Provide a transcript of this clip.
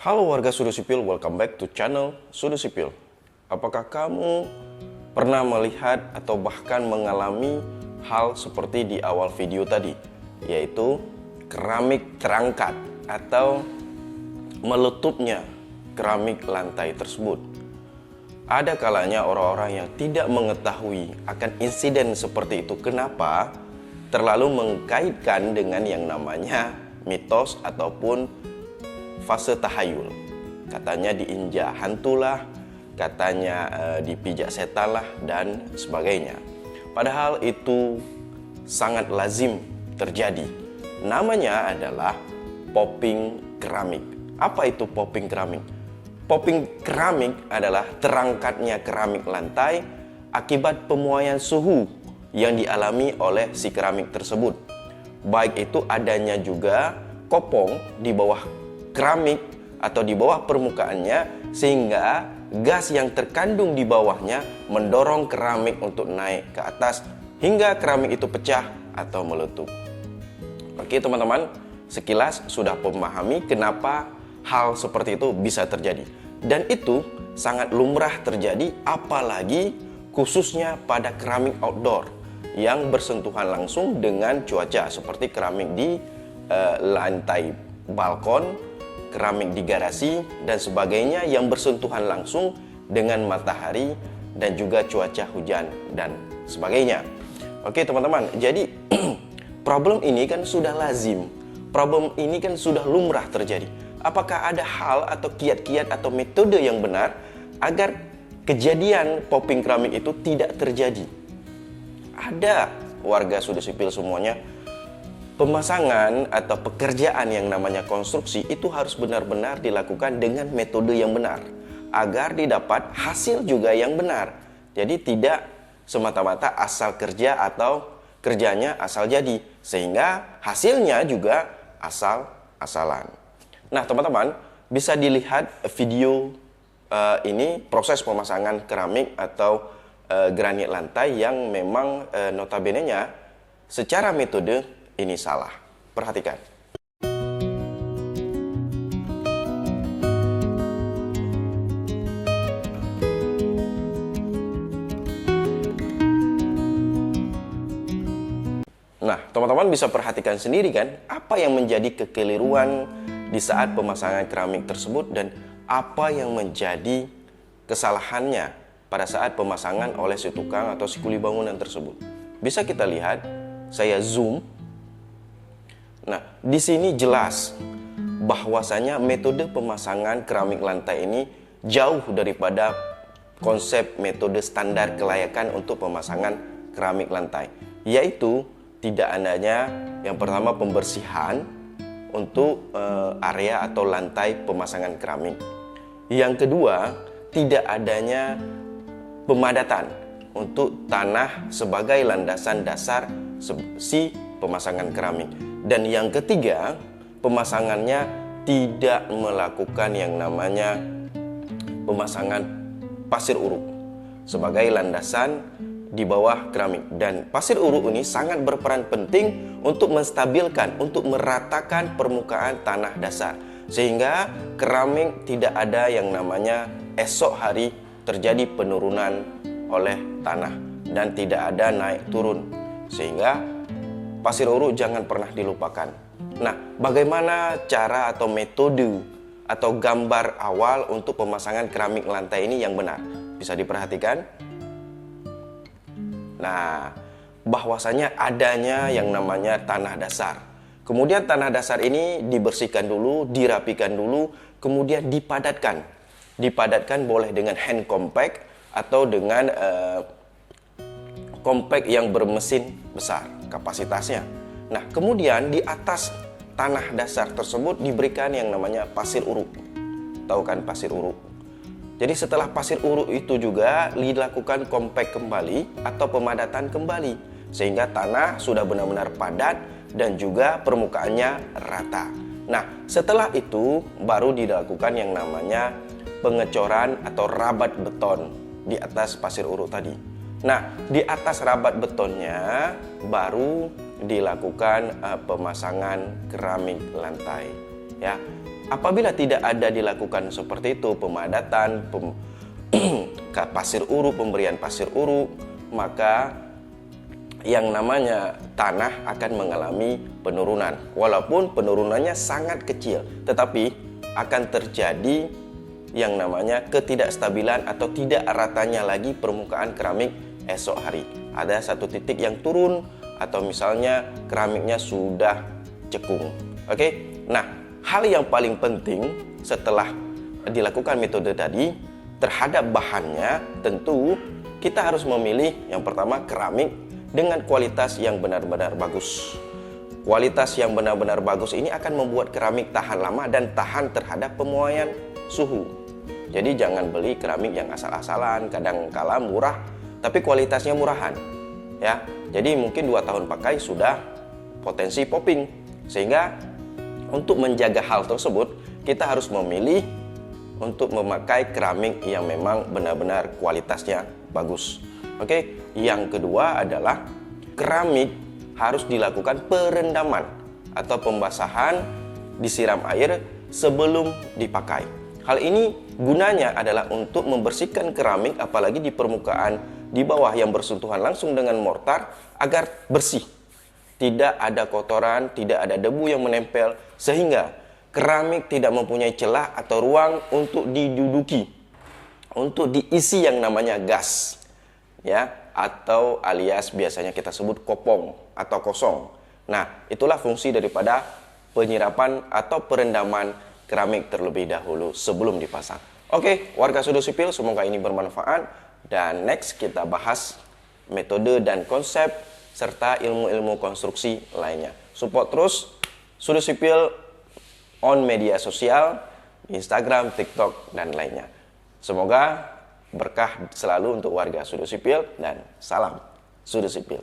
Halo warga Sudut Sipil, welcome back to channel Sudut Sipil. Apakah kamu pernah melihat atau bahkan mengalami hal seperti di awal video tadi, yaitu keramik terangkat atau meletupnya keramik lantai tersebut? Ada kalanya orang-orang yang tidak mengetahui akan insiden seperti itu. Kenapa? Terlalu mengkaitkan dengan yang namanya mitos ataupun fase tahayul. Katanya diinjak hantulah, katanya dipijak setan lah, dan sebagainya. Padahal itu sangat lazim terjadi. Namanya adalah popping keramik. Apa itu popping keramik? Popping keramik adalah terangkatnya keramik lantai akibat pemuaian suhu yang dialami oleh si keramik tersebut. Baik itu adanya juga kopong di bawah keramik atau di bawah permukaannya, sehingga gas yang terkandung di bawahnya mendorong keramik untuk naik ke atas hingga keramik itu pecah atau meletup. Oke teman-teman, sekilas sudah memahami kenapa hal seperti itu bisa terjadi. Dan itu sangat lumrah terjadi, apalagi khususnya pada keramik outdoor yang bersentuhan langsung dengan cuaca, seperti keramik di lantai balkon, keramik di garasi, dan sebagainya yang bersentuhan langsung dengan matahari dan juga cuaca hujan dan sebagainya. Oke teman-teman, jadi problem ini kan sudah lazim, problem ini kan sudah lumrah terjadi. Apakah ada hal atau kiat-kiat atau metode yang benar agar kejadian popping keramik itu tidak terjadi? Ada warga Sudut Sipil semuanya. Pemasangan atau pekerjaan yang namanya konstruksi itu harus benar-benar dilakukan dengan metode yang benar agar didapat hasil juga yang benar. Jadi tidak semata-mata asal kerja atau kerjanya asal jadi, sehingga hasilnya juga asal-asalan. Nah teman-teman, bisa dilihat video ini proses pemasangan keramik atau granit lantai yang memang notabene-nya secara metode ini salah. Perhatikan. Nah, teman-teman bisa perhatikan sendiri kan, apa yang menjadi kekeliruan di saat pemasangan keramik tersebut dan apa yang menjadi kesalahannya pada saat pemasangan oleh si tukang atau si kuli bangunan tersebut. Bisa kita lihat, saya zoom. Nah, di sini jelas bahwasanya metode pemasangan keramik lantai ini jauh daripada konsep metode standar kelayakan untuk pemasangan keramik lantai, yaitu tidak adanya yang pertama pembersihan untuk area atau lantai pemasangan keramik. Yang kedua, tidak adanya pemadatan untuk tanah sebagai landasan dasar si pemasangan keramik. Dan yang ketiga, pemasangannya tidak melakukan yang namanya pemasangan pasir uruk sebagai landasan di bawah keramik. Dan pasir uruk ini sangat berperan penting untuk menstabilkan, untuk meratakan permukaan tanah dasar, sehingga keramik tidak ada yang namanya esok hari terjadi penurunan oleh tanah dan tidak ada naik turun, sehingga pasir uruk jangan pernah dilupakan. Nah, bagaimana cara atau metode atau gambar awal untuk pemasangan keramik lantai ini yang benar? Bisa diperhatikan. Nah, bahwasanya adanya yang namanya tanah dasar. Kemudian tanah dasar ini dibersihkan dulu, dirapikan dulu, kemudian dipadatkan. Dipadatkan boleh dengan hand compact atau dengan compact yang bermesin besar kapasitasnya. Nah, kemudian di atas tanah dasar tersebut diberikan yang namanya pasir uruk. Tahu kan pasir uruk? Jadi setelah pasir uruk itu juga dilakukan compact kembali atau pemadatan kembali, sehingga tanah sudah benar-benar padat dan juga permukaannya rata. Nah, setelah itu baru dilakukan yang namanya pengecoran atau rabat beton di atas pasir uruk tadi. Nah, di atas rabat betonnya baru dilakukan pemasangan keramik lantai. Ya, Apabila tidak ada dilakukan seperti itu, pemadatan, pasir uruk, pemberian pasir uruk, maka yang namanya tanah akan mengalami penurunan. Walaupun penurunannya sangat kecil, tetapi akan terjadi yang namanya ketidakstabilan atau tidak ratanya lagi permukaan keramik esok hari. Ada satu titik yang turun atau misalnya keramiknya sudah cekung. Oke? Nah, hal yang paling penting setelah dilakukan metode tadi terhadap bahannya, tentu kita harus memilih yang pertama keramik dengan kualitas yang benar-benar bagus. Kualitas yang benar-benar bagus ini akan membuat keramik tahan lama dan tahan terhadap pemuaian suhu. Jadi jangan beli keramik yang asal-asalan, kadang-kala murah tapi kualitasnya murahan. Ya. Jadi mungkin 2 tahun pakai sudah potensi popping. Sehingga untuk menjaga hal tersebut, kita harus memilih untuk memakai keramik yang memang benar-benar kualitasnya bagus. Oke, yang kedua adalah keramik harus dilakukan perendaman atau pembasahan, disiram air sebelum dipakai. Hal ini gunanya adalah untuk membersihkan keramik, apalagi di permukaan di bawah yang bersentuhan langsung dengan mortar, agar bersih. Tidak ada kotoran, tidak ada debu yang menempel, sehingga keramik tidak mempunyai celah atau ruang untuk diduduki, untuk diisi yang namanya gas, ya, atau alias biasanya kita sebut kopong atau kosong. Nah, itulah fungsi daripada penyirapan atau perendaman keramik terlebih dahulu sebelum dipasang. Oke, warga Sudut Sipil, semoga ini bermanfaat, dan next kita bahas metode dan konsep serta ilmu-ilmu konstruksi lainnya. Support terus Sudut Sipil on media sosial, Instagram, TikTok, dan lainnya. Semoga berkah selalu untuk warga Sudut Sipil, dan salam Sudut Sipil.